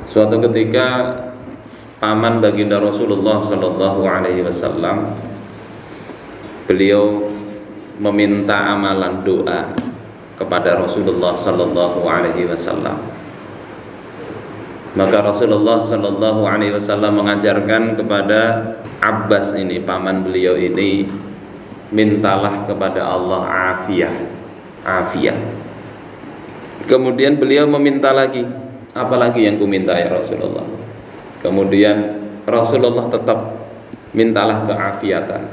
Suatu ketika paman baginda Rasulullah Sallallahu Alaihi Wasallam, beliau meminta amalan doa kepada Rasulullah Sallallahu Alaihi Wasallam. Maka Rasulullah Sallallahu Alaihi Wasallam mengajarkan kepada Abbas ini, paman beliau ini, mintalah kepada Allah afiyah. Kemudian beliau meminta lagi, apalagi yang ku minta ya Rasulullah. Kemudian Rasulullah tetap mintalah keafiatan.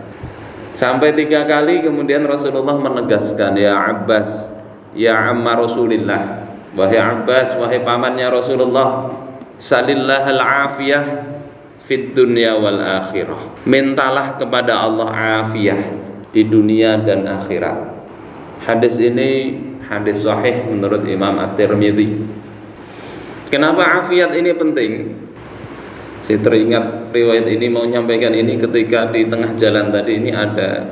Sampai 3 kali kemudian Rasulullah menegaskan, ya Abbas, ya amma Rasulillah, wahai Abbas, wahai pamannya Rasulullah, salillahal afiyah fid dunya wal akhirah. Mintalah kepada Allah afiyah di dunia dan akhirat. Hadis ini hadis sahih menurut Imam At-Tirmidzi. Kenapa afiat ini penting? Saya teringat riwayat ini, mau nyampaikan ini ketika di tengah jalan tadi ini ada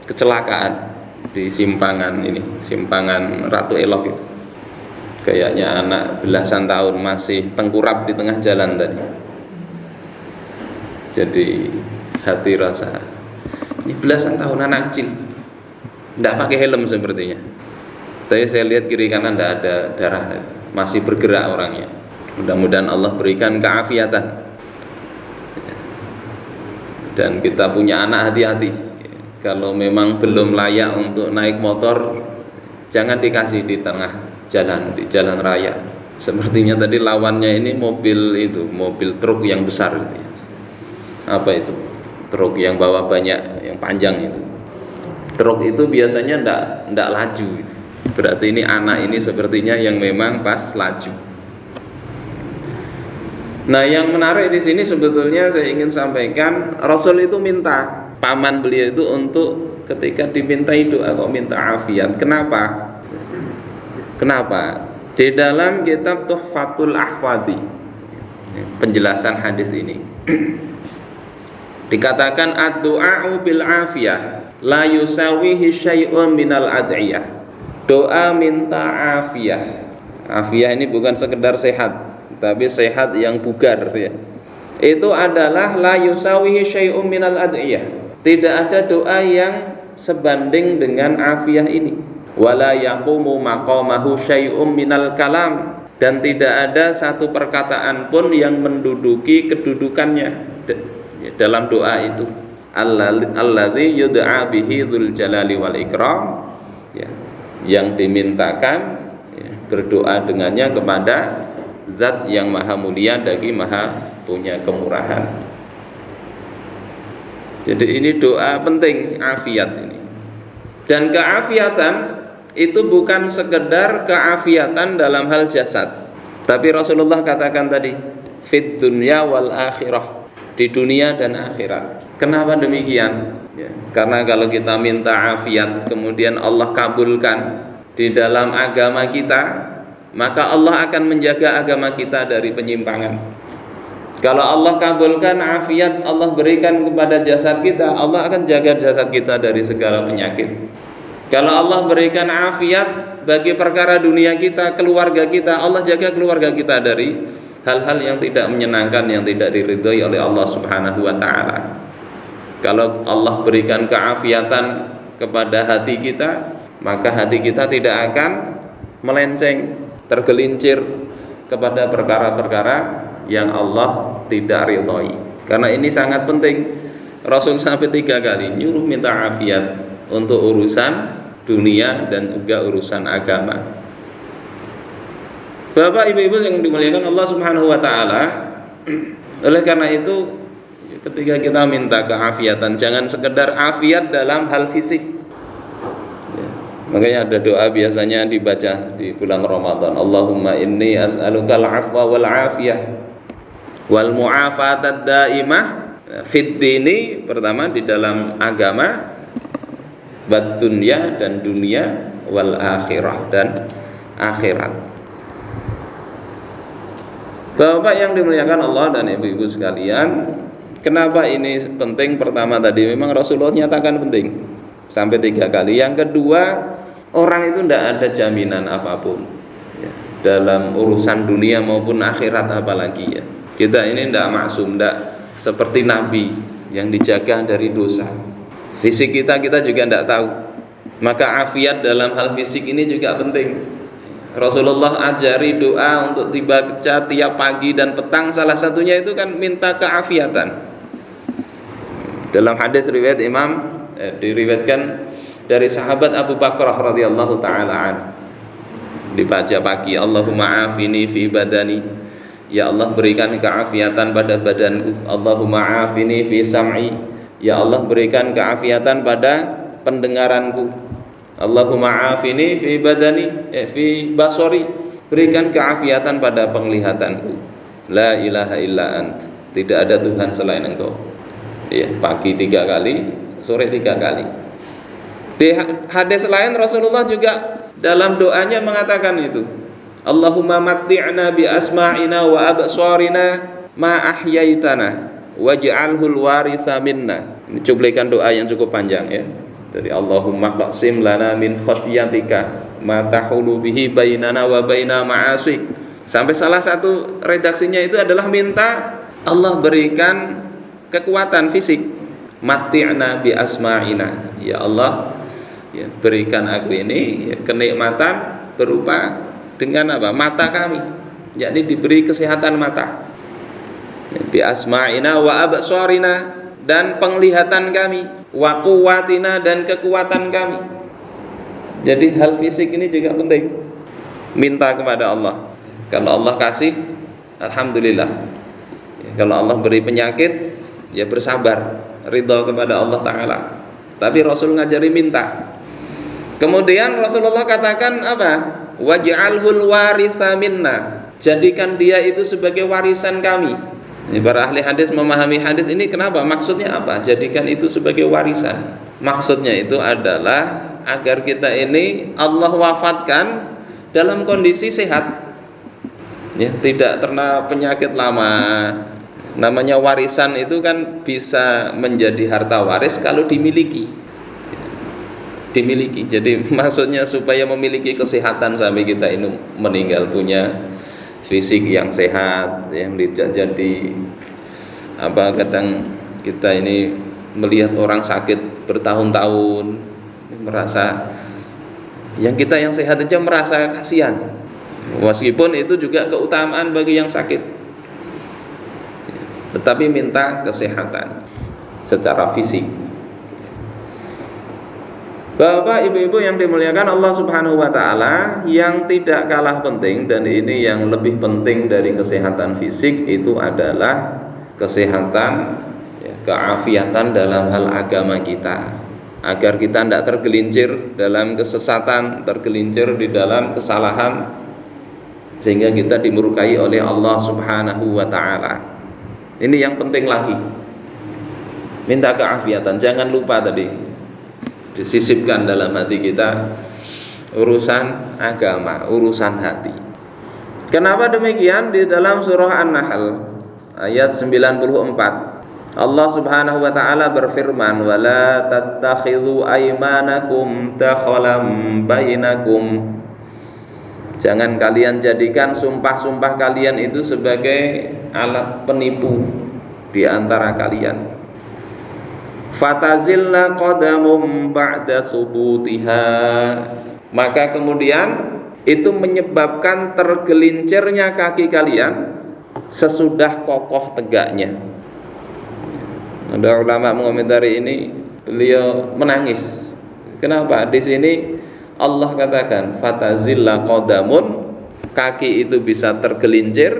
kecelakaan di simpangan ini, simpangan Ratu Elok itu. Kayaknya anak belasan tahun masih tengkurap di tengah jalan tadi. Jadi hati rasa, ini belasan tahun anak kecil, tidak pakai helm sepertinya. Tapi saya lihat kiri kanan tidak ada darah, masih bergerak orangnya. Mudah-mudahan Allah berikan keafiatan. Dan kita punya anak, hati-hati. Kalau memang belum layak untuk naik motor, jangan dikasih di tengah jalan, di jalan raya. Sepertinya tadi lawannya ini mobil truk yang besar itu ya. Apa itu? Truk yang bawa banyak, yang panjang itu. Truk itu biasanya ndak laju gitu. Berarti ini anak ini sepertinya yang memang pas laju. Nah, yang menarik di sini sebetulnya saya ingin sampaikan, Rasul itu minta paman beliau itu untuk ketika dimintai doa kok minta afiat. Kenapa? Di dalam kitab Tuhfatul Ahwadhi, penjelasan hadis ini dikatakan ad-du'a'u bil afiyah la yusawihi syai'un minal ad'iyah. Doa minta afiyah. Afiyah ini bukan sekedar sehat, tapi sehat yang bugar ya. Itu adalah la yusawihi syai'un minal ad'iyah. Tidak ada doa yang sebanding dengan afiyah ini. Wala yaqumu maqamahu syai'un minal kalam, dan tidak ada satu perkataan pun yang menduduki kedudukannya dalam doa itu. Alladzi yud'a bihi dzul jalali wal ikram, ya, yang dimintakan ya, berdoa dengannya kepada Zat yang maha mulia lagi maha punya kemurahan. Jadi ini doa penting, afiat ini. Dan keafiatan itu bukan sekedar keafiatan dalam hal jasad, tapi Rasulullah katakan tadi fit dunya wal akhirah, di dunia dan akhirat. Kenapa demikian? Ya, karena kalau kita minta afiat kemudian Allah kabulkan di dalam agama kita, maka Allah akan menjaga agama kita dari penyimpangan. Kalau Allah kabulkan afiat, Allah berikan kepada jasad kita, Allah akan jaga jasad kita dari segala penyakit. Kalau Allah berikan afiat bagi perkara dunia kita, keluarga kita, Allah jaga keluarga kita dari hal-hal yang tidak menyenangkan, yang tidak diridhoi oleh Allah Subhanahu wa ta'ala. Kalau Allah berikan keafiatan kepada hati kita, maka hati kita tidak akan melenceng, tergelincir kepada perkara-perkara yang Allah tidak ridhoi. Karena ini sangat penting. Rasul sampai 3 kali nyuruh minta afiat untuk urusan dunia dan juga urusan agama. Bapak ibu-ibu yang dimuliakan Allah Subhanahu wa ta'ala, oleh karena itu ketika kita minta keafiatan, jangan sekedar afiat dalam hal fisik. Makanya ada doa biasanya dibaca di bulan Ramadan. Allahumma inni as'alukal afwa wal afiyah wal mu'afatad daimah fid dini, pertama di dalam agama, bad dunya dan dunia, wal akhirah dan akhirat. Bapak yang dimuliakan Allah dan ibu-ibu sekalian, kenapa ini penting? Pertama tadi memang Rasulullah nyatakan penting sampai 3 kali. Yang kedua, orang itu tidak ada jaminan apapun ya. dalam urusan dunia maupun akhirat apalagi ya. Kita ini tidak maksum, tidak seperti Nabi yang dijaga dari dosa. Fisik kita juga tidak tahu. Maka afiat dalam hal fisik ini juga penting. Rasulullah ajari doa untuk dibaca tiap pagi dan petang, salah satunya itu kan minta keafiatan. Dalam hadis riwayat diriwayatkan dari sahabat Abu Bakar radhiyallahu taala an, dibaca pagi, Allahumma afini fi badani, ya Allah berikan keafiatan pada badanku. Allahumma afini fi sam'i, ya Allah berikan keafiatan pada pendengaranku. Allahumma afini fi badani, fi basori, berikan keafiatan pada penglihatanku. La ilaha illa ant, tidak ada Tuhan selain Engkau. Ya, pagi 3 kali, sore 3 kali. Di hadis lain Rasulullah juga dalam doanya mengatakan itu, Allahumma matti'na bi asma'ina wa absarina ma ahyaitana waj'alhul waritha minna. Ini cuplikan doa yang cukup panjang ya. Dari Allahumma qaqsim lana min khasyiatika ma tahulu bihi bainana wa baina ma'asik. Sampai salah satu redaksinya itu adalah minta Allah berikan kekuatan fisik. Matti'na bi asma'ina, ya Allah, ya, berikan aku ini ya, kenikmatan berupa dengan apa? Mata kami, yakni diberi kesehatan mata. Bi asma'ina wa absarina, dan penglihatan kami, wa quwwatina, dan kekuatan kami. Jadi hal fisik ini juga penting. Minta kepada Allah. Kalau Allah kasih, alhamdulillah. Ya, kalau Allah beri penyakit, ya bersabar, ridha kepada Allah Ta'ala. Tapi Rasul ngajari minta. Kemudian Rasulullah katakan apa? Waj'alhul waritha minna, jadikan dia itu sebagai warisan kami. Para ahli hadis memahami hadis ini, kenapa? Maksudnya apa? Jadikan itu sebagai warisan. Maksudnya itu adalah agar kita ini Allah wafatkan dalam kondisi sehat, ya, tidak terkena penyakit lama. Namanya warisan itu kan bisa menjadi harta waris kalau dimiliki. Jadi maksudnya supaya memiliki kesehatan sampai kita ini meninggal punya fisik yang sehat, yang tidak jadi apa, kadang kita ini melihat orang sakit bertahun-tahun merasa, yang kita yang sehat aja merasa kasihan, meskipun itu juga keutamaan bagi yang sakit. Tetapi minta kesehatan secara fisik. Bapak ibu-ibu yang dimuliakan Allah Subhanahu wa taala, yang tidak kalah penting dan ini yang lebih penting dari kesehatan fisik itu adalah kesehatan, ya, keafiatan dalam hal agama kita, agar kita tidak tergelincir dalam kesesatan, tergelincir di dalam kesalahan, sehingga kita dimurkai oleh Allah Subhanahu wa taala. Ini yang penting lagi. Minta keafiatan, jangan lupa tadi disisipkan dalam hati kita urusan agama, urusan hati. Kenapa demikian? Di dalam surah An-Nahl ayat 94 Allah Subhanahu wa taala berfirman, wala tattakhidhu aymanakum takhalam bainakum, jangan kalian jadikan sumpah-sumpah kalian itu sebagai alat penipu di antara kalian. Fatazilla qadamum ba'da subutiha, maka kemudian itu menyebabkan tergelincirnya kaki kalian sesudah kokoh tegaknya. Ada ulama mengomentari ini, beliau menangis. Kenapa? Di sini Allah katakan fatazilla qadamun, kaki itu bisa tergelincir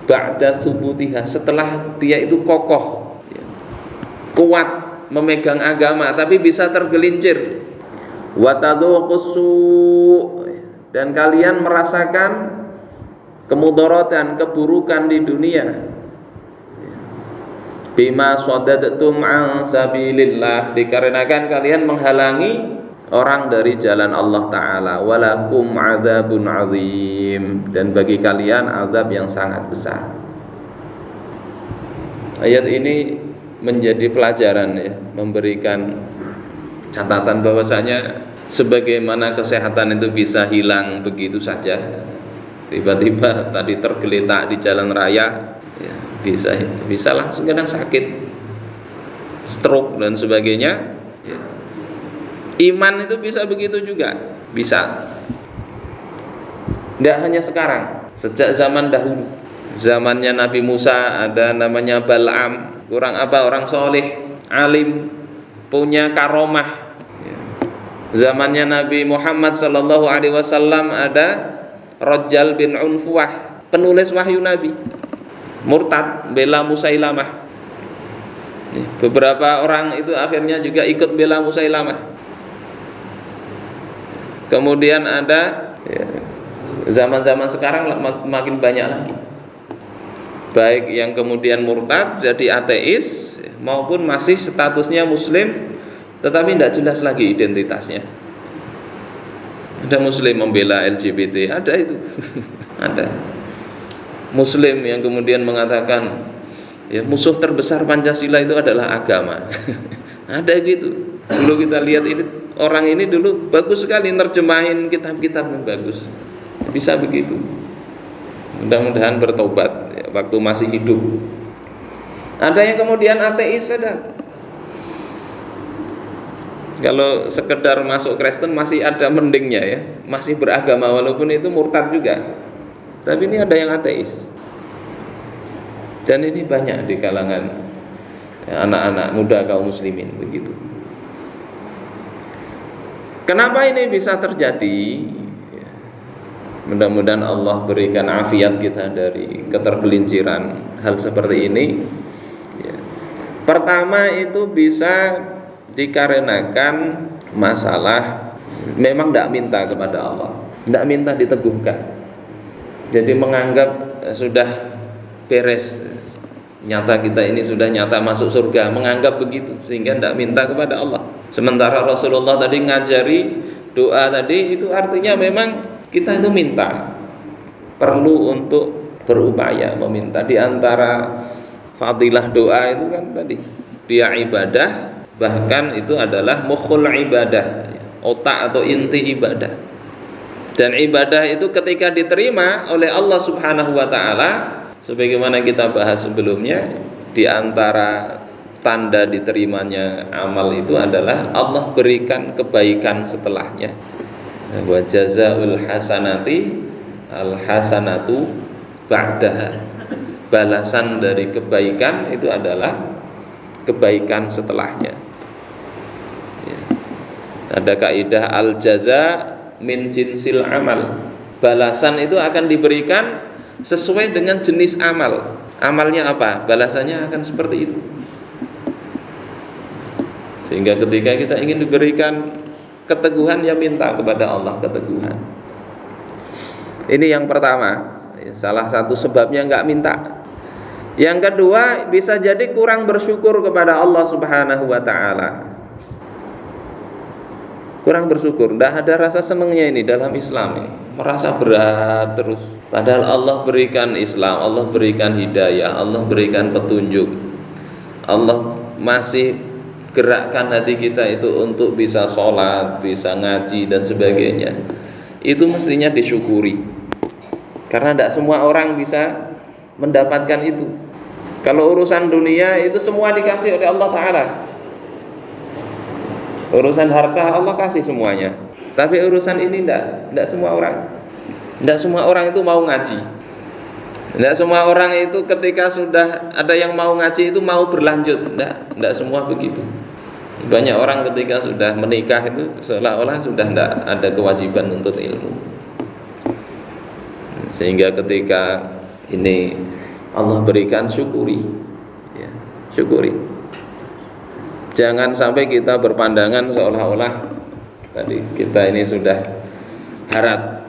ba'da subutiha, setelah dia itu kokoh, kuat memegang agama, tapi bisa tergelincir. Wa tadzuqussu, dan kalian merasakan kemudaratan, keburukan di dunia. Bima sadadtum an sabilillah, dikarenakan kalian menghalangi orang dari jalan Allah Ta'ala. Walakum adzabun azim, dan bagi kalian azab yang sangat besar. Ayat ini menjadi pelajaran, ya, memberikan catatan bahwasanya sebagaimana kesehatan itu bisa hilang begitu saja, tiba-tiba tadi tergeletak di jalan raya, ya, bisa langsung kadang sakit, stroke dan sebagainya. Ya. Iman itu bisa begitu juga, bisa. Tidak hanya sekarang, sejak zaman dahulu. Zamannya Nabi Musa ada namanya Bal'am, orang soleh, alim, punya karomah. Zamannya Nabi Muhammad sallallahu alaihi wasallam ada Rajjal bin Unfuah, penulis wahyu Nabi, murtad, bela Musailamah. Beberapa orang itu akhirnya juga ikut bela Musailamah. Kemudian ada, ya, zaman-zaman sekarang makin banyak lagi, baik yang kemudian murtad jadi ateis maupun masih statusnya muslim tetapi tidak jelas lagi identitasnya. Ada muslim membela LGBT, ada itu. Ada muslim yang kemudian mengatakan, ya, musuh terbesar Pancasila itu adalah agama. Ada gitu. Dulu kita lihat ini, orang ini dulu bagus sekali nerjemahin kitab-kitab yang bagus, bisa begitu. Mudah-mudahan bertobat, ya, waktu masih hidup. Ada yang kemudian ateis, ada. Kalau sekedar masuk Kristen masih ada mendingnya, ya, masih beragama walaupun itu murtad juga. Tapi ini ada yang ateis. Dan ini banyak di kalangan, ya, anak-anak muda kaum muslimin begitu. Kenapa ini bisa terjadi? Mudah-mudahan Allah berikan afiat kita dari ketergelinciran hal seperti ini. Ya. Pertama itu bisa dikarenakan masalah memang tidak minta kepada Allah, tidak minta diteguhkan. Jadi menganggap sudah beres, nyata kita ini sudah nyata masuk surga, menganggap begitu sehingga tidak minta kepada Allah. Sementara Rasulullah tadi ngajari doa tadi, itu artinya memang kita itu minta, perlu untuk berupaya meminta. Di antara fadilah doa itu kan tadi dia ibadah, bahkan itu adalah mukhul ibadah, otak atau inti ibadah. Dan ibadah itu ketika diterima oleh Allah Subhanahu wa taala, sebagaimana kita bahas sebelumnya, di antara tanda diterimanya amal itu adalah Allah berikan kebaikan setelahnya. Wa jazaa'ul hasanati al hasanatu ba'daha. Balasan dari kebaikan itu adalah kebaikan setelahnya. Ya. Ada kaidah al jaza min jinsil amal. Balasan itu akan diberikan sesuai dengan jenis amal. Amalnya apa? Balasannya akan seperti itu. Sehingga ketika kita ingin diberikan keteguhan, ya minta kepada Allah keteguhan. Ini yang pertama, salah satu sebabnya enggak minta. Yang kedua, bisa jadi kurang bersyukur kepada Allah Subhanahu wa taala. Kurang bersyukur, tidak ada rasa senangnya ini dalam Islam ini. Merasa berat terus. Padahal Allah berikan Islam, Allah berikan hidayah, Allah berikan petunjuk. Allah masih gerakkan hati kita itu untuk bisa sholat, bisa ngaji dan sebagainya. Itu mestinya disyukuri. Karena tidak semua orang bisa mendapatkan itu. Kalau urusan dunia itu semua dikasih oleh Allah Ta'ala. Urusan harta Allah kasih semuanya. Tapi urusan ini tidak semua orang. Tidak semua orang itu mau ngaji. Tidak semua orang itu ketika sudah ada yang mau ngaji itu mau berlanjut. Tidak semua begitu. Banyak orang ketika sudah menikah itu seolah-olah sudah tidak ada kewajiban untuk ilmu. Sehingga ketika ini Allah berikan, syukuri, ya, syukuri. Jangan sampai kita berpandangan seolah-olah tadi kita ini sudah harap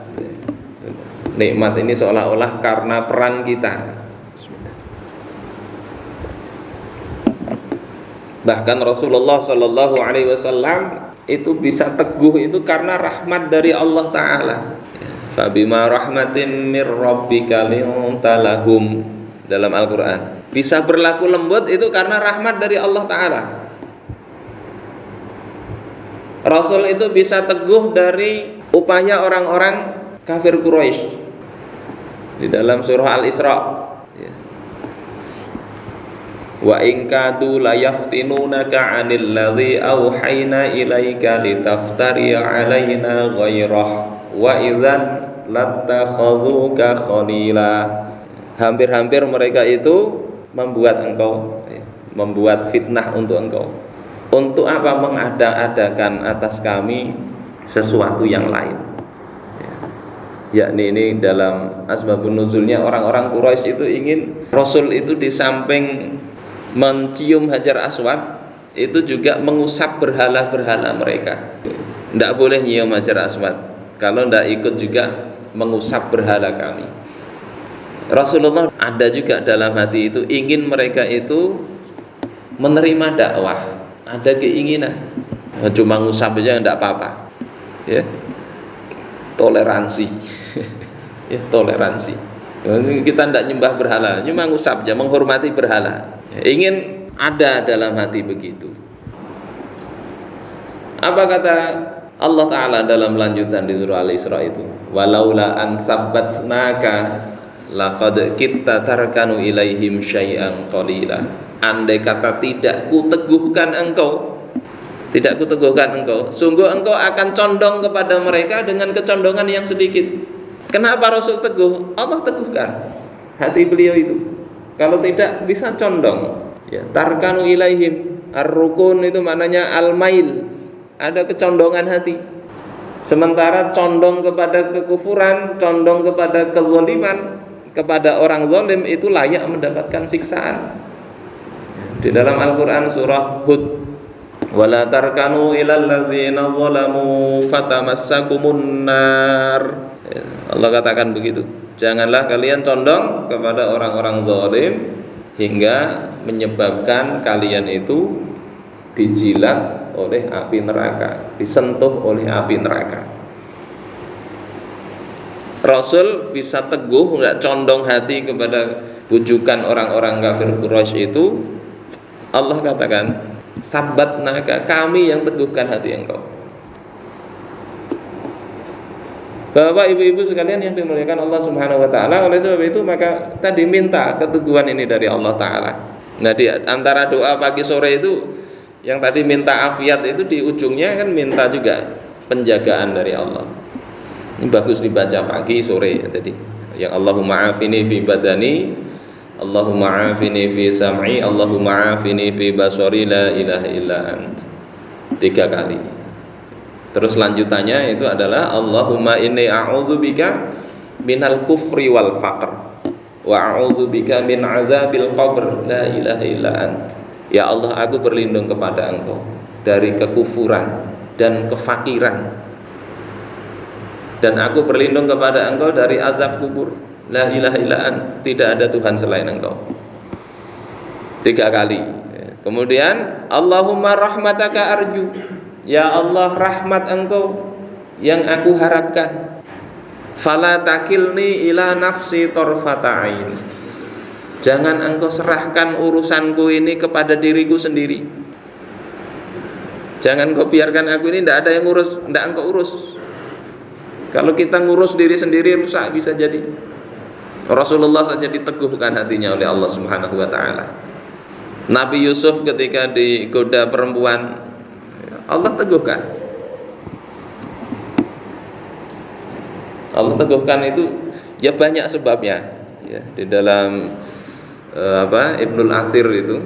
nikmat ini seolah-olah karena peran kita. Bahkan Rasulullah Shallallahu Alaihi Wasallam itu bisa teguh itu karena rahmat dari Allah Taala. Fabima rahmatin mir rabbika linta lahum, dalam Al-Quran. Bisa berlaku lembut itu karena rahmat dari Allah Taala. Rasul itu bisa teguh dari upaya orang-orang kafir Quraisy. di dalam surah Al-Isra, ya. Wa in kadu la yaftinunaka 'anil ladzi auhayna ilaika litaftari 'alaina ghairah wa idzan lattakhadhuka khalila. Hampir-hampir mereka itu membuat engkau, membuat fitnah untuk engkau. Untuk apa? Mengada-adakan atas kami sesuatu yang lain. Yakni ini dalam asbabun nuzulnya, orang-orang Quraisy itu ingin Rasul itu di samping mencium Hajar Aswad itu juga mengusap berhala-berhala mereka. Tidak boleh nyium Hajar Aswad kalau tidak ikut juga mengusap berhala kami. Rasulullah ada juga dalam hati itu ingin mereka itu menerima dakwah, ada keinginan. Cuma ngusap aja tidak apa-apa, ya. Toleransi. Ya, toleransi. Kita tidak nyembah berhala, cuma ngusap aja, menghormati berhala. Ingin ada dalam hati begitu. Apa kata Allah Ta'ala dalam lanjutan di surah Al-Isra itu? Walaula an tsabbatnaka laqad kitta tarkanu ilaihim syai'an qalila. Andai kata tidak kuteguhkan engkau, sungguh engkau akan condong kepada mereka dengan kecondongan yang sedikit. Kenapa Rasul teguh? Allah teguhkan hati beliau itu. Kalau tidak bisa condong. Ya, tarkanu ilaihim. Ar-rukun itu maknanya al-mail. Ada kecondongan hati. Sementara condong kepada kekufuran, condong kepada kezaliman, kepada orang zalim itu layak mendapatkan siksaan. Di dalam Al-Qur'an surah Hud, wala tarkanu ilal ladzina zalamu fatamassakumun nar. Allah katakan begitu. Janganlah kalian condong kepada orang-orang zalim hingga menyebabkan kalian itu dijilat oleh api neraka, disentuh oleh api neraka. Rasul bisa teguh, enggak condong hati kepada bujukan orang-orang kafir Quraisy itu. Allah katakan, sabatnaka, kami yang teguhkan hati engkau. Bapak ibu-ibu sekalian yang dimuliakan Allah Subhanahu wa taala, oleh sebab itu maka tadi minta keteguhan ini dari Allah taala. Nah, di antara doa pagi sore itu yang tadi minta afiat itu di ujungnya kan minta juga penjagaan dari Allah. Ini bagus dibaca pagi sore ya, tadi. Yang Allahumma afini fi badani, Allahumma afini fi sam'i, Allahumma afini fi basari, la ilaha illa ant. 3 kali. Terus lanjutannya itu adalah Allahumma inni a'udzubika minal kufri wal faqr wa a'udzubika min azabil qabr, la ilaha illa ant. Ya Allah, aku berlindung kepada Engkau dari kekufuran dan kefakiran, dan aku berlindung kepada Engkau dari azab kubur, la ilaha illa ant, tidak ada Tuhan selain Engkau. 3 kali. Kemudian Allahumma rahmataka arju, ya Allah, rahmat Engkau yang aku harapkan. Fala takilni ila nafsi tarfata ain, jangan Engkau serahkan urusanku ini kepada diriku sendiri. Jangan Engkau biarkan aku ini tidak ada yang ngurus, tidak Engkau urus. Kalau kita ngurus diri sendiri rusak bisa jadi. Rasulullah saja diteguhkan hatinya oleh Allah Subhanahu wa taala. Nabi Yusuf ketika digoda perempuan, Allah teguhkan. Allah teguhkan itu ya banyak sebabnya. Ya, di dalam Ibnul Athir itu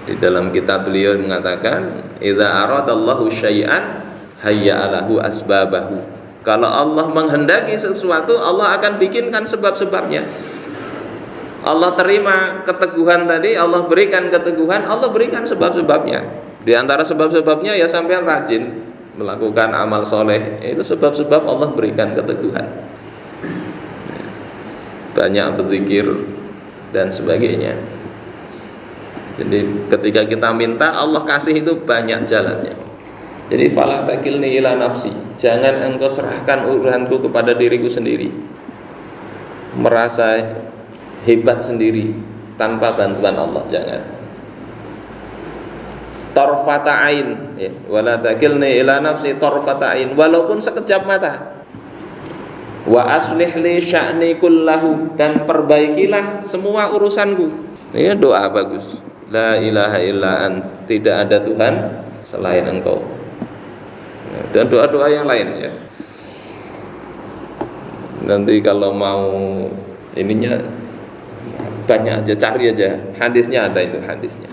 di dalam kitab beliau mengatakan, idza aradallahu syai'an hayya'alahu asbabahu. Kalau Allah menghendaki sesuatu, Allah akan bikinkan sebab-sebabnya. Allah terima keteguhan tadi, Allah berikan keteguhan, Allah berikan sebab-sebabnya. Di antara sebab-sebabnya ya sampean rajin melakukan amal soleh, itu sebab-sebab Allah berikan keteguhan. Banyak berzikir dan sebagainya. Jadi ketika kita minta, Allah kasih itu banyak jalannya. Jadi fala takilni ila nafsi, jangan engkau serahkan urusanku kepada diriku sendiri, merasa hebat sendiri tanpa bantuan Allah, jangan. Tarfata ain, ya, wala takilni ila nafsi tarfata ain, walaupun sekejap mata. Wa aslih li sya'ni kullahu, dan perbaikilah semua urusanku. Ini doa bagus. La ilaha illa ant, tidak ada Tuhan selain Engkau. Dan doa-doa yang lain ya. Nanti kalau mau ininya banyak aja, cari aja hadisnya, ada itu hadisnya.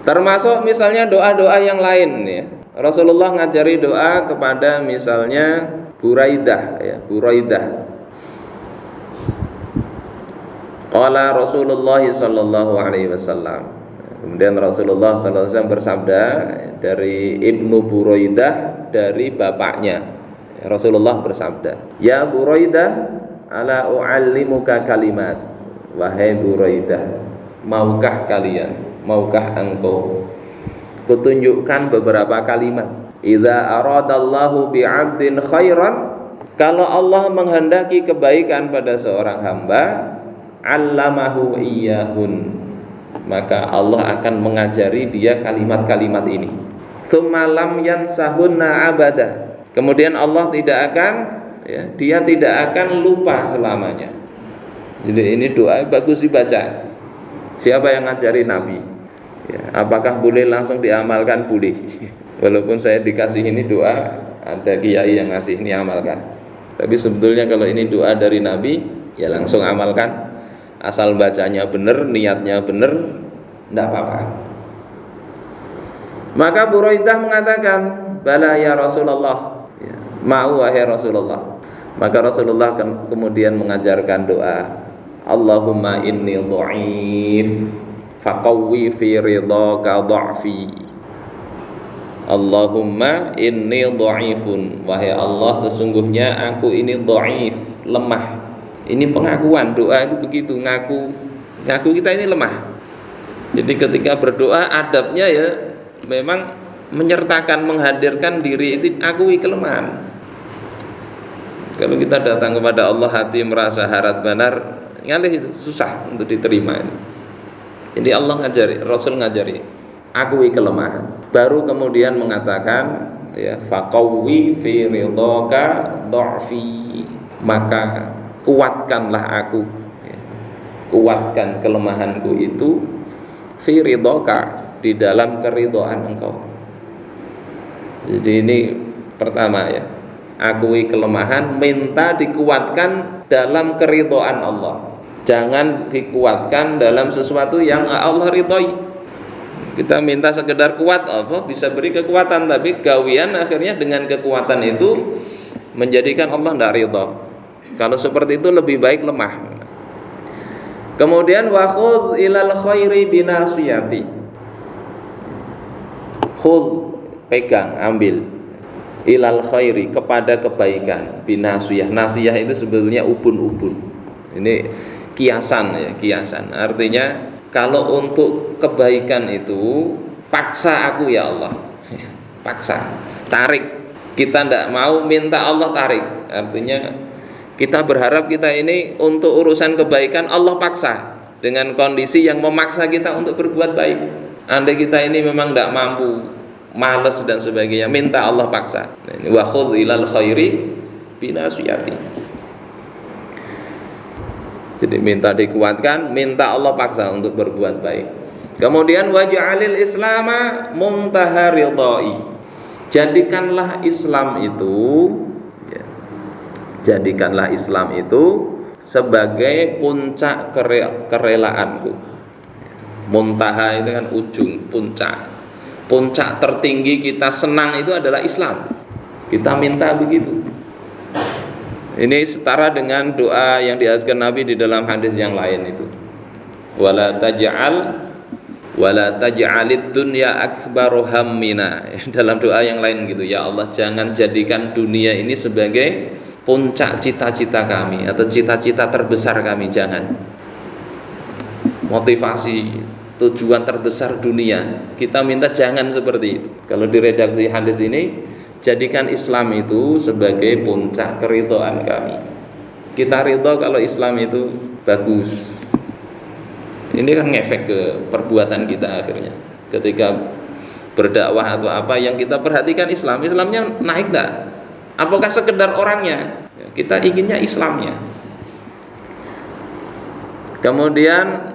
Termasuk misalnya doa-doa yang lain ya. Rasulullah ngajari doa kepada misalnya Buraidah ya, Buraidah. Qala Rasulullah sallallahu alaihi wasallam. Kemudian Rasulullah sallallahu alaihi wasallam bersabda dari Ibnu Buraidah, dari bapaknya. Rasulullah bersabda, "Ya Buraidah, ala u'allimuka kalimat." Wahai Buraidah, maukah kalian, maukah engkau kutunjukkan beberapa kalimat. Idza aradallahu bi'abdin khairan, kalau Allah menghendaki kebaikan pada seorang hamba, 'allamahu iyyahun, maka Allah akan mengajari dia kalimat-kalimat ini. Tsumma lam yansahunna abada, kemudian Allah tidak akan ya, dia tidak akan lupa selamanya. Jadi ini doa bagus dibaca. Siapa yang ngajari Nabi? Ya, apakah boleh langsung diamalkan? Boleh. Walaupun saya dikasih ini doa, ada kiai yang ngasih ini amalkan. Tapi sebetulnya kalau ini doa dari Nabi, ya langsung amalkan. Asal bacanya benar, niatnya benar, tidak apa-apa. Maka Buraidah mengatakan, "Bala ya Rasulullah." Ya, mau wahai Rasulullah. Maka Rasulullah kemudian mengajarkan doa, "Allahumma inni dha'if faqawwi fi ridhaka dha'fi." Allahumma inni dha'ifun, wahai Allah sesungguhnya aku ini dha'if, lemah. Ini pengakuan, doa itu begitu, ngaku kita ini lemah. Jadi ketika berdoa adabnya ya memang menyertakan, menghadirkan diri itu, akui kelemahan. Kalau kita datang kepada Allah hati merasa harap benar, ngalih itu susah untuk diterima. Jadi Allah ngajari, Rasul ngajari, akui kelemahan. Baru kemudian mengatakan ya, faqawwi fi ridhaka dha'fi, maka kuatkanlah aku ya, kuatkan kelemahanku itu fi ridhaka, di dalam keridhaan Engkau. Jadi ini pertama ya, akui kelemahan, minta dikuatkan dalam keridhaan Allah. Jangan dikuatkan dalam sesuatu yang Allah ridhoi. Kita minta sekedar kuat, Allah bisa beri kekuatan, tapi gawian akhirnya dengan kekuatan itu menjadikan Allah tidak ridha. Kalau seperti itu lebih baik lemah. Kemudian wa khudh ilal khairi binasiyati. Khudh, pegang, ambil. Ilal khairi, kepada kebaikan, binasiyah. Nasiyah itu sebetulnya ubun-ubun. Ini kiasan ya, kiasan. Artinya kalau untuk kebaikan itu paksa aku ya Allah. Paksa, tarik. Kita tidak mau, minta Allah tarik. Artinya kita berharap kita ini untuk urusan kebaikan Allah paksa, dengan kondisi yang memaksa kita untuk berbuat baik. Andai kita ini memang tidak mampu, malas dan sebagainya, minta Allah paksa. Wa khudh ilal khairi binasiyati. Jadi minta dikuatkan, minta Allah paksa untuk berbuat baik. Kemudian waj'alil islama muntaha ridhai. Jadikanlah Islam itu ya, jadikanlah Islam itu sebagai puncak kerelaanku. Muntaha itu kan ujung, puncak. Puncak tertinggi kita senang itu adalah Islam. Kita minta begitu. Ini setara dengan doa yang diajarkan Nabi di dalam hadis yang lain itu. Wala taj'alid dunya akbaru hammina. Dalam doa yang lain gitu, ya Allah jangan jadikan dunia ini sebagai puncak cita-cita kami atau cita-cita terbesar kami, jangan. Motivasi, tujuan terbesar dunia, kita minta jangan seperti itu. Kalau di redaksi hadis ini, jadikan Islam itu sebagai puncak keridhaan kami. Kita ridho kalau Islam itu bagus. Ini kan ngefek ke perbuatan kita akhirnya. Ketika berdakwah atau apa yang kita perhatikan Islamnya naik enggak? Apakah sekedar orangnya? Kita inginnya Islamnya. Kemudian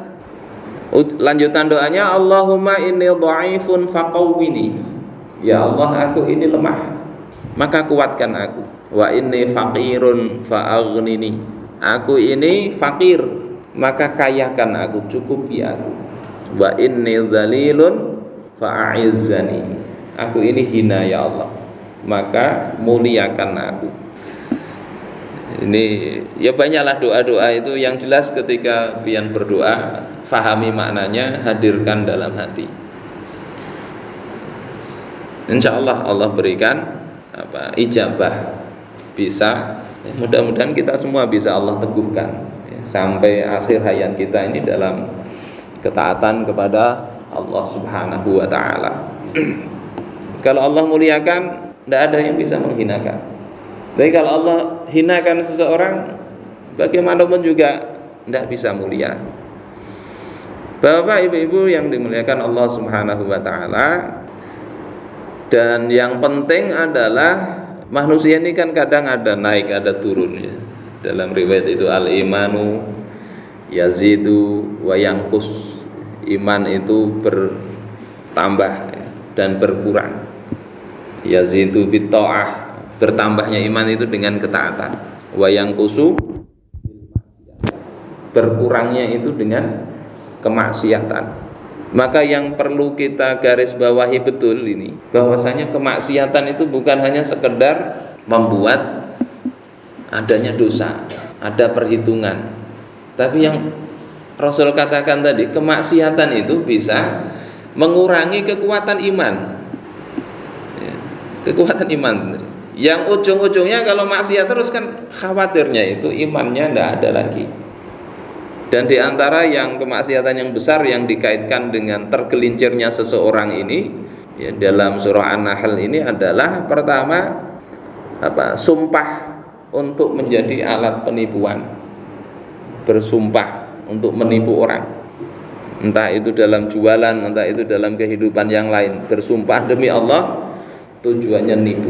lanjutan doanya, Allahumma inni dha'ifun faqawwini. Ya Allah, aku ini lemah, maka kuatkan aku. Wa inni faqirun fa'aghnini. Aku ini fakir, maka kayakan aku, cukupi aku. Wa inni dzalilun fa'aizzani. Aku ini hina ya Allah, maka muliakan aku. Ini ya banyaklah doa-doa itu yang jelas ketika pian berdoa, fahami maknanya, hadirkan dalam hati. Insya Allah Allah berikan ijabah, bisa. Mudah-mudahan kita semua bisa Allah teguhkan sampai akhir hayat kita ini dalam ketaatan kepada Allah Subhanahu wa Ta'ala. Kalau Allah muliakan, tidak ada yang bisa menghinakan. Tapi kalau Allah hinakan seseorang, bagaimanapun juga tidak bisa mulia. Bapak ibu-ibu yang dimuliakan Allah Subhanahu wa Ta'ala, dan yang penting adalah manusia ini kan kadang ada naik ada turun ya. Dalam riwayat itu al-imanu yazidu wa yanqus. Iman itu bertambah dan berkurang. Yazidu bitta'ah, bertambahnya iman itu dengan ketaatan. Wa yanqusu, berkurangnya itu dengan kemaksiatan. Maka yang perlu kita garis bawahi betul ini, bahwasanya kemaksiatan itu bukan hanya sekedar membuat adanya dosa, ada perhitungan. Tapi yang Rasul katakan tadi, kemaksiatan itu bisa mengurangi kekuatan iman. Kekuatan iman. Yang ujung-ujungnya kalau maksiat terus kan khawatirnya itu imannya tidak ada lagi. Dan di antara yang kemaksiatan yang besar yang dikaitkan dengan tergelincirnya seseorang ini ya, dalam surah An-Nahl ini adalah pertama sumpah untuk menjadi alat penipuan, bersumpah untuk menipu orang, entah itu dalam jualan, entah itu dalam kehidupan yang lain, bersumpah demi Allah tujuannya nipu.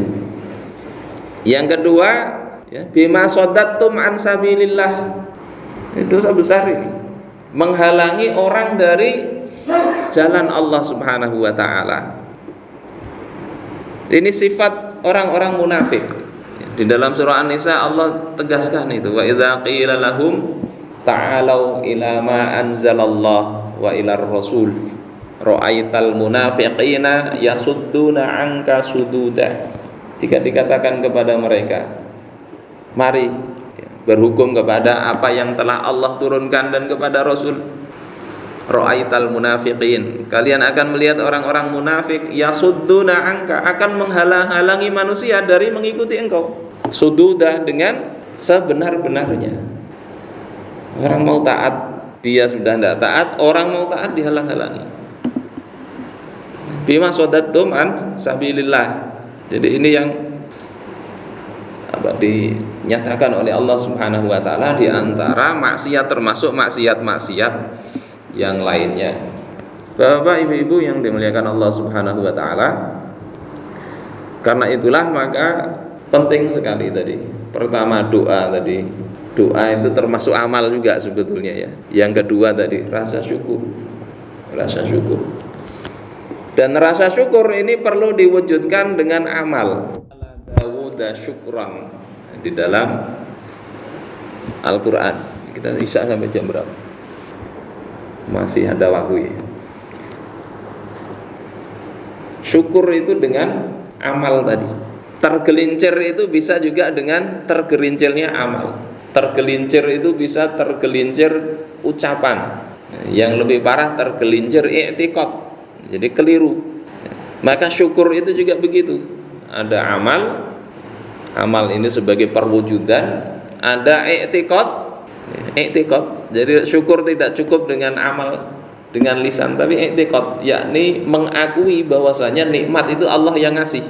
Yang kedua ya, bima sodattum an sabilillah, itu dosa besar ini, menghalangi orang dari jalan Allah Subhanahu wa Ta'ala. Ini sifat orang-orang munafik. Di dalam surah An-Nisa Allah tegaskan itu, wa idza qila lahum ta'alau ila ma anzalallah wa ilar rasul ra'aital munafiqina yasudduna anka sududa. Jika dikatakan kepada mereka, mari berhukum kepada apa yang telah Allah turunkan dan kepada Rasul, ra'aital munafiqin, kalian akan melihat orang-orang munafik yasudduna anka, akan menghalang-halangi manusia dari mengikuti engkau. Sududa dengan sebenar-benarnya. Orang mau taat dia sudah tidak taat, orang mau taat dihalang-halangi. Bima sodattum an sabilillah. Jadi ini yang dinyatakan oleh Allah Subhanahu wa Ta'ala di antara maksiat, termasuk maksiat-maksiat yang lainnya. Bapak ibu-ibu yang dimuliakan Allah Subhanahu wa Ta'ala, karena itulah maka penting sekali tadi. Pertama doa tadi. Doa itu termasuk amal juga sebetulnya ya. Yang kedua tadi rasa syukur. Rasa syukur. Dan rasa syukur ini perlu diwujudkan dengan amal. Dawuda syukran di dalam Al-Quran. Kita isya sampai jam berapa? Masih ada waktu ya. Syukur itu dengan amal tadi. Tergelincir itu bisa juga dengan tergelincirnya amal. Tergelincir itu bisa tergelincir ucapan. Yang lebih parah tergelincir i'tiqad. Jadi keliru. Maka syukur itu juga begitu. Ada amal, amal ini sebagai perwujudan, ada i'tiqad. Jadi syukur tidak cukup dengan amal dengan lisan, tapi i'tiqad, yakni mengakui bahwasanya nikmat itu Allah yang ngasih.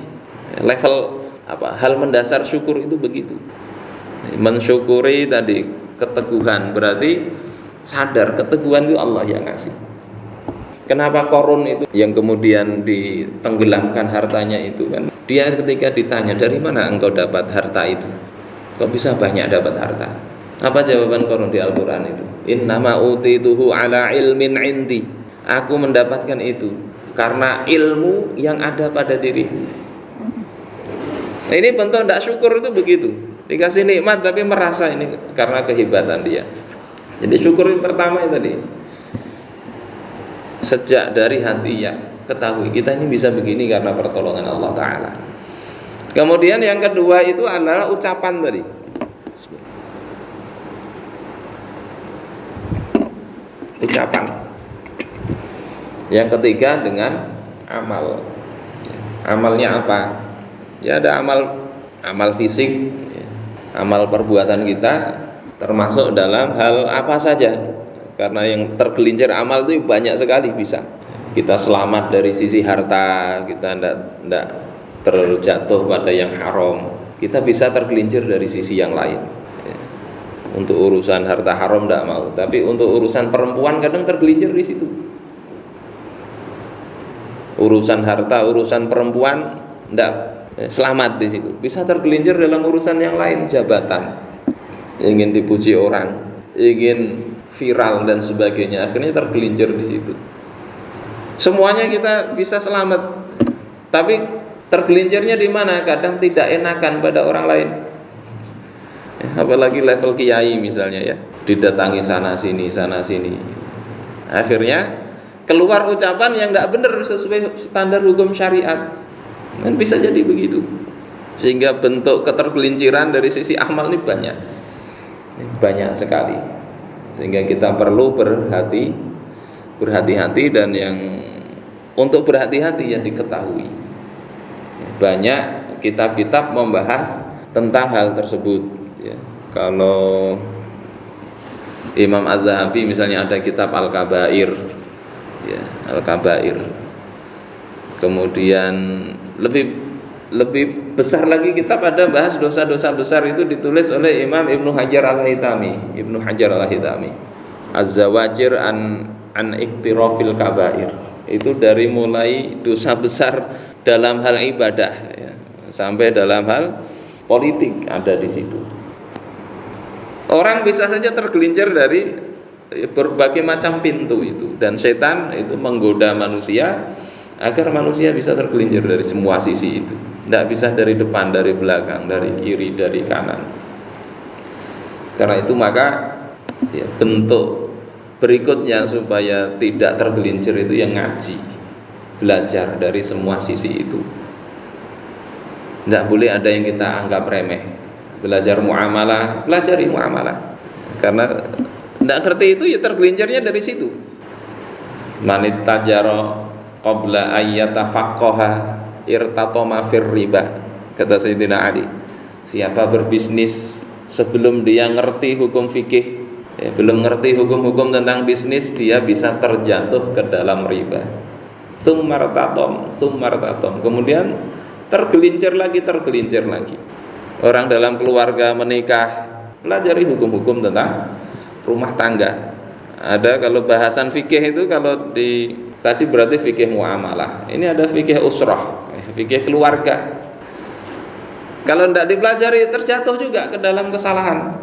Level hal mendasar syukur itu begitu. Mensyukuri tadi keteguhan, berarti sadar keteguhan itu Allah yang ngasih. Kenapa Qarun itu yang kemudian ditenggelamkan hartanya itu kan? Dia ketika ditanya, dari mana engkau dapat harta itu? kok bisa banyak dapat harta? Apa jawaban Qarun di Al-Quran itu? Innama utituhu ala ilmin indi. Aku mendapatkan itu karena ilmu yang ada pada diriku. Nah, ini bentuk tidak syukur itu begitu. Dikasih nikmat tapi merasa ini karena kehebatan dia. Jadi syukur yang pertama itu tadi. Sejak dari hati ya ketahui kita ini bisa begini karena pertolongan Allah Ta'ala. Kemudian yang kedua itu adalah ucapan tadi. Ucapan. Yang ketiga dengan amal. Amalnya apa? Ya ada amal fisik, amal perbuatan kita, termasuk dalam hal apa saja. Karena yang tergelincir amal itu banyak sekali bisa. Kita selamat dari sisi harta, kita tidak terjatuh pada yang haram. Kita bisa tergelincir dari sisi yang lain. Untuk urusan harta haram tidak mau, tapi untuk urusan perempuan kadang tergelincir di situ. Urusan harta, urusan perempuan tidak selamat di situ. Bisa tergelincir dalam urusan yang lain, jabatan, ingin dipuji orang, ingin viral dan sebagainya, akhirnya tergelincir di situ. Semuanya kita bisa selamat, tapi tergelincirnya di mana? Kadang tidak enakan pada orang lain. Apalagi level kiai misalnya ya, didatangi sana sini. Akhirnya keluar ucapan yang tidak benar sesuai standar hukum syariat. Kan bisa jadi begitu. Sehingga bentuk ketergelinciran dari sisi amal ini banyak sekali. Sehingga kita perlu berhati-hati dan yang untuk berhati-hati ya diketahui. Banyak kitab-kitab membahas tentang hal tersebut. Ya, kalau Imam Az-Zahabi misalnya ada kitab Al-Kabair, ya, Al-Kabair. Kemudian lebih besar lagi kitab ada bahas dosa-dosa besar, itu ditulis oleh Imam Ibnu Hajar Al-Haytami. Az-Zawajir an Iktirafil Kabair. Itu dari mulai dosa besar dalam hal ibadah ya, sampai dalam hal politik ada di situ. Orang bisa saja tergelincir dari berbagai macam pintu itu, dan setan itu menggoda manusia agar manusia bisa tergelincir dari semua sisi itu. Tidak bisa dari depan, dari belakang, dari kiri, dari kanan. Karena itu maka ya, bentuk berikutnya supaya tidak tergelincir itu yang ngaji, belajar dari semua sisi itu. Tidak boleh ada yang kita anggap remeh. Belajar muamalah, pelajari muamalah. Karena tidak ngerti itu ya tergelincirnya dari situ. Manit tajaro qabla ayyatafaqqaha irtatoma fir riba, kata Sayyidina Ali. Siapa berbisnis sebelum dia ngerti hukum fikih, ya, belum ngerti hukum-hukum tentang bisnis, dia bisa terjatuh ke dalam riba. Summartatom, kemudian tergelincir lagi. Orang dalam keluarga menikah, pelajari hukum-hukum tentang rumah tangga. Ada kalau bahasan fikih itu, kalau di tadi berarti fikih muamalah. Ini ada fikih usrah, fikih keluarga. Kalau tidak dipelajari terjatuh juga ke dalam kesalahan.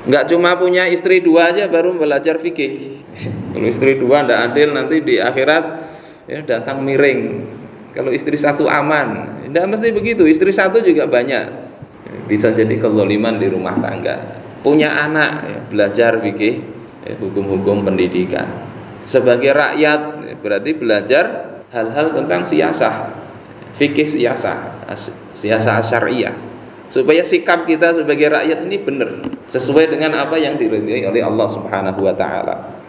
Enggak cuma punya istri dua aja baru belajar fikih. Kalau istri dua tidak adil, nanti di akhirat ya datang miring. Kalau istri satu aman, tidak mesti begitu. Istri satu juga banyak, bisa jadi kezaliman di rumah tangga. Punya anak, ya, belajar fikih, ya, hukum-hukum pendidikan. Sebagai rakyat, ya, berarti belajar hal-hal tentang siasah, fikih siasah syariah, supaya sikap kita sebagai rakyat ini benar, sesuai dengan apa yang diridhai oleh Allah Subhanahu wa Ta'ala.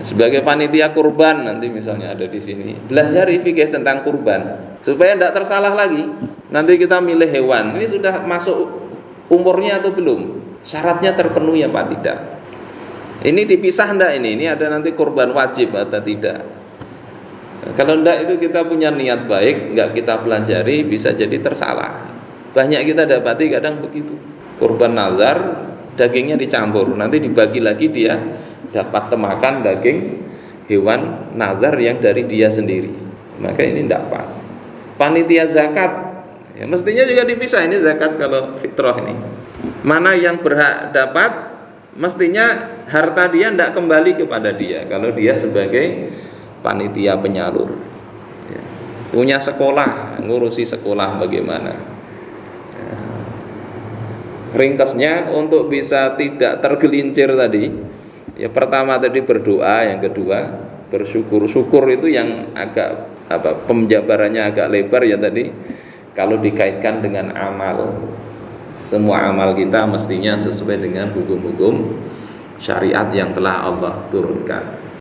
Sebagai panitia kurban nanti misalnya ada di sini, belajari fikih tentang kurban supaya tidak tersalah lagi. Nanti kita milih hewan, ini sudah masuk umurnya atau belum, syaratnya terpenuhi apa tidak, ini dipisah enggak, ini ada nanti kurban wajib atau tidak. Kalau enggak itu kita punya niat baik, enggak kita pelajari, bisa jadi tersalah. Banyak kita dapati kadang begitu, kurban nazar dagingnya dicampur, nanti dibagi lagi dia dapat temakan daging hewan nazar yang dari dia sendiri. Maka ini tidak pas. Panitia zakat Ya, mestinya juga dipisah ini zakat kalau fitrah ini. Mana yang berhak dapat, mestinya harta dia tidak kembali kepada dia kalau dia sebagai panitia penyalur. Ya. Punya sekolah, ngurusi sekolah bagaimana. Ya. Ringkasnya untuk bisa tidak tergelincir tadi, ya pertama tadi berdoa, yang kedua bersyukur. Syukur itu yang agak penjabarannya agak lebar ya tadi. Kalau dikaitkan dengan amal, semua amal kita mestinya sesuai dengan hukum-hukum syariat yang telah Allah turunkan.